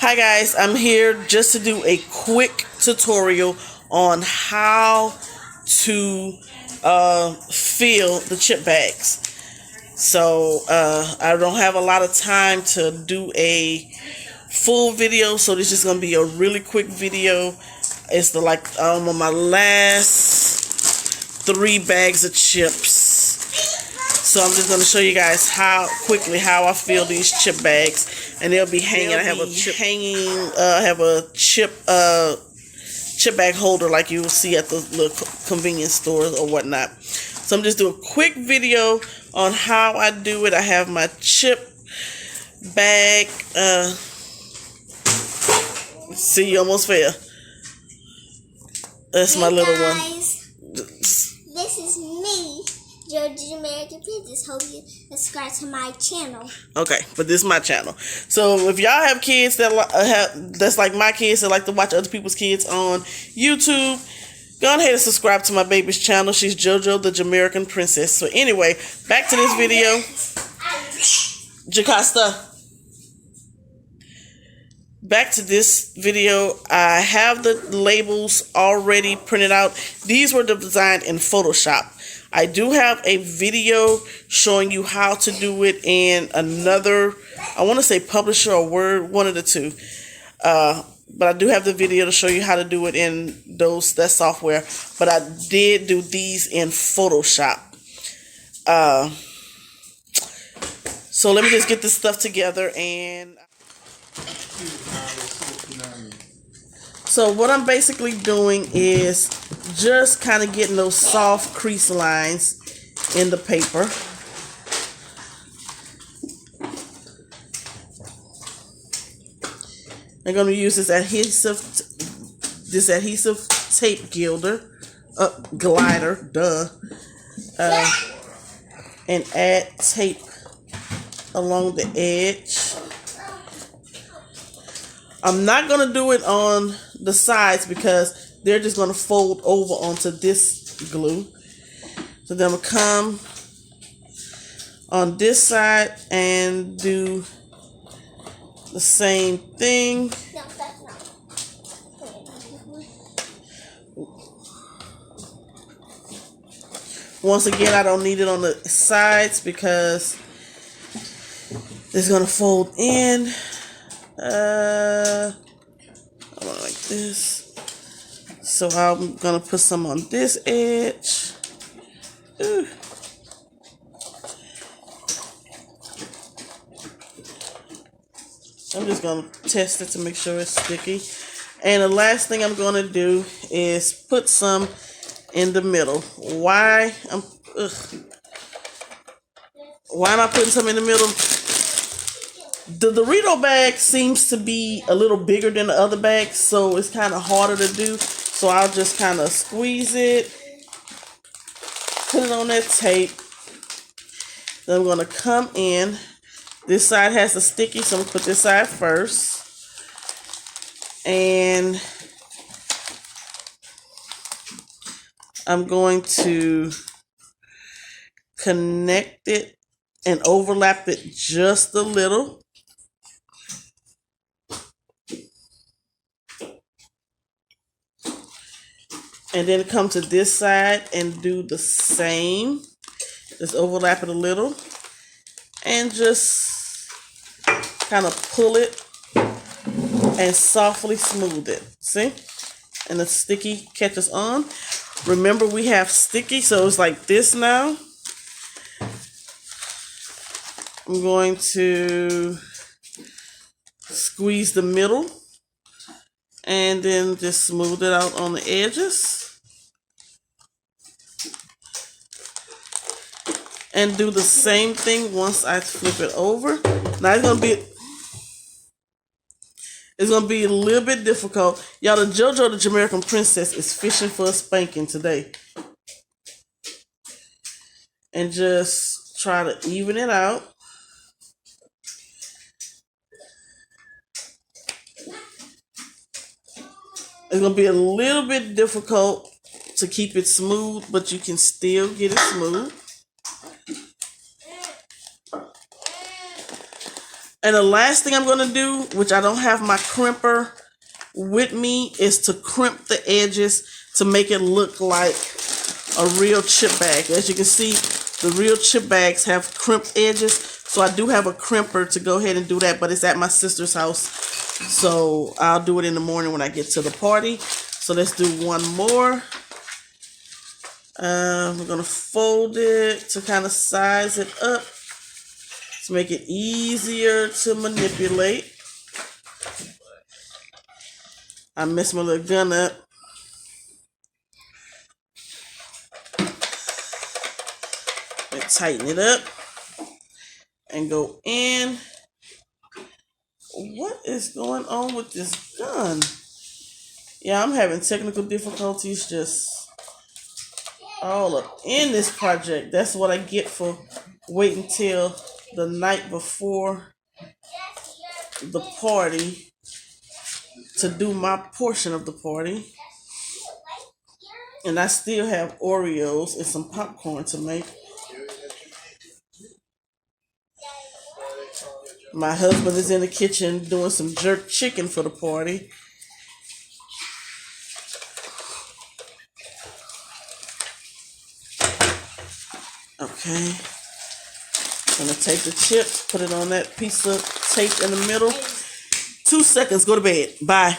Hi guys, I'm here just to do a quick tutorial on how to fill the chip bags. So I don't have a lot of time to do a full video, so this is going to be a really quick video. It's on my last 3 bags of chips. So I'm just going to show you guys how I fill these chip bags, and they'll be hanging. I have a chip bag holder like you will see at the little convenience stores or whatnot. So I'm just doing a quick video on how I do it. I have my chip bag. See, you almost fell. That's my little guys, one. This is me, JoJo American Princess. Hope you subscribe to my channel. Okay, but this is my channel. So if y'all have kids that's like my kids that like to watch other people's kids on YouTube, go ahead and subscribe to my baby's channel. She's JoJo the Jamaican Princess. So anyway, back to this video. Jocasta. Back to this video. I have the labels already printed out. These were designed in Photoshop. I do have a video showing you how to do it in another, I want to say Publisher or Word, one of the two. But I do have the video to show you how to do it in that software. But I did do these in Photoshop. So let me just get this stuff together. And so what I'm basically doing is just kind of getting those soft crease lines in the paper. I'm going to use this adhesive tape glider, and add tape along the edge. I'm not going to do it on the sides because they're just going to fold over onto this glue. So then I'm going to come on this side and do the same thing. No, that's not. Once again, I don't need it on the sides because it's going to fold in. Like this. So I'm gonna put some on this edge. Ooh. I'm just gonna test it to make sure it's sticky. And the last thing I'm gonna do is put some in the middle. Why am I putting some in the middle? The Dorito bag seems to be a little bigger than the other bags, so it's kind of harder to do. So I'll just kind of squeeze it, put it on that tape. Then I'm going to come in. This side has the sticky, so I'm going to put this side first. And I'm going to connect it and overlap it just a little. And then come to this side and do the same. Just overlap it a little. And just kind of pull it and softly smooth it. See? And the sticky catches on. Remember, we have sticky, so it's like this now. I'm going to squeeze the middle. And then just smooth it out on the edges. And do the same thing once I flip it over. Now it's gonna be a little bit difficult. Y'all, the JoJo the Jamaican Princess is fishing for a spanking today. And just try to even it out. It's gonna be a little bit difficult to keep it smooth, but you can still get it smooth. And the last thing I'm going to do, which I don't have my crimper with me, is to crimp the edges to make it look like a real chip bag. As you can see, the real chip bags have crimped edges. So I do have a crimper to go ahead and do that, but it's at my sister's house. So I'll do it in the morning when I get to the party. So let's do one more. We're going to fold it to kind of size it up to make it easier to manipulate. I messed my little gun up. And tighten it up and go in. What is going on with this gun? Yeah, I'm having technical difficulties just all up in this project. That's what I get for waiting till the night before the party to do my portion of the party. And I still have Oreos and some popcorn to make. My husband is in the kitchen doing some jerk chicken for the party. Okay. I'm gonna take the chips, put it on that piece of tape in the middle. 2 seconds, go to bed. Bye.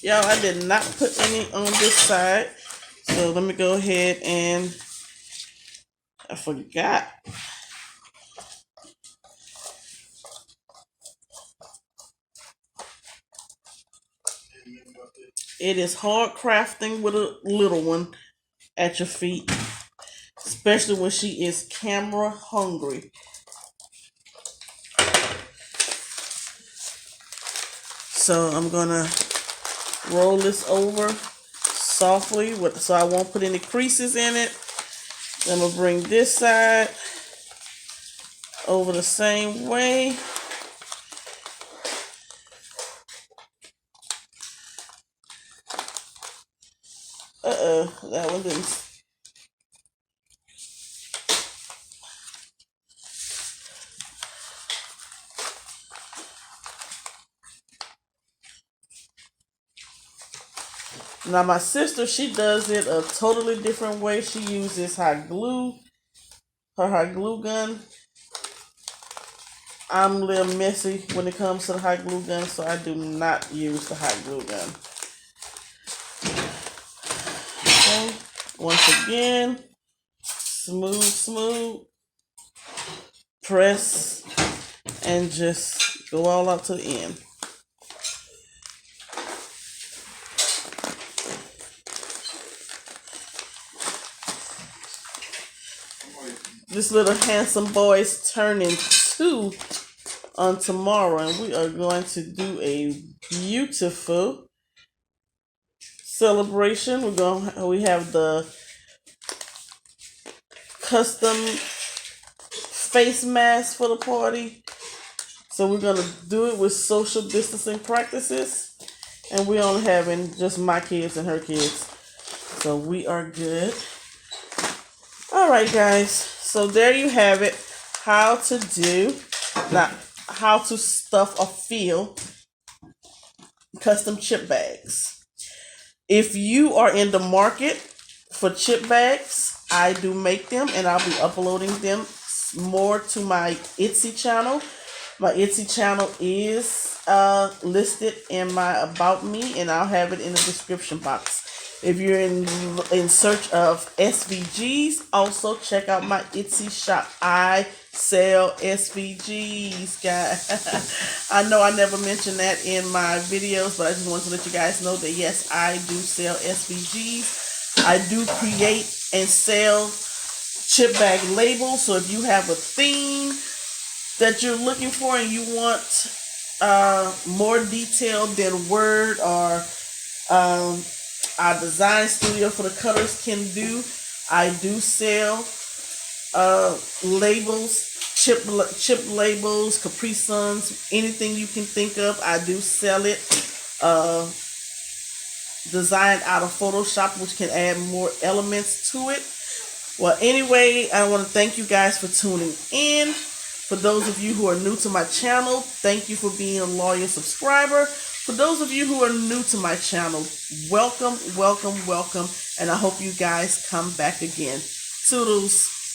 Y'all, I did not put any on this side. So let me go ahead and I forgot. It is hard crafting with a little one at your feet, especially when she is camera hungry. So I'm gonna roll this over softly so I won't put any creases in it. Then I'm gonna bring this side over the same way. That one didn't. Now my sister, she does it a totally different way. She uses hot glue, her hot glue gun. I'm a little messy when it comes to the hot glue gun, so I do not use the hot glue gun. Okay, once again, smooth, press, and just go all out to the end. This little handsome boy is turning 2 on tomorrow, and we are going to do a beautiful celebration. We have the custom face mask for the party. So we're gonna do it with social distancing practices, and we're only having just my kids and her kids, so we are good. All right, guys. So there you have it. How to stuff or fill custom chip bags. If you are in the market for chip bags, I do make them, and I'll be uploading them more to my Etsy channel. My Etsy channel is listed in my About Me, and I'll have it in the description box. If you're in search of SVGs, also check out my Etsy shop. I sell SVGs, guys. I know I never mentioned that in my videos, but I just wanted to let you guys know that yes, I do sell SVGs. I do create and sell chip bag labels. So if you have a theme that you're looking for and you want more detail than Word or our design studio for the cutters can do, I do sell labels, chip labels, Capri Suns, anything you can think of. I do sell it. Designed out of Photoshop, which can add more elements to it. Well, anyway, I want to thank you guys for tuning in. For those of you who are new to my channel, thank you for being a loyal subscriber. For those of you who are new to my channel, welcome, welcome, welcome. And I hope you guys come back again. Toodles.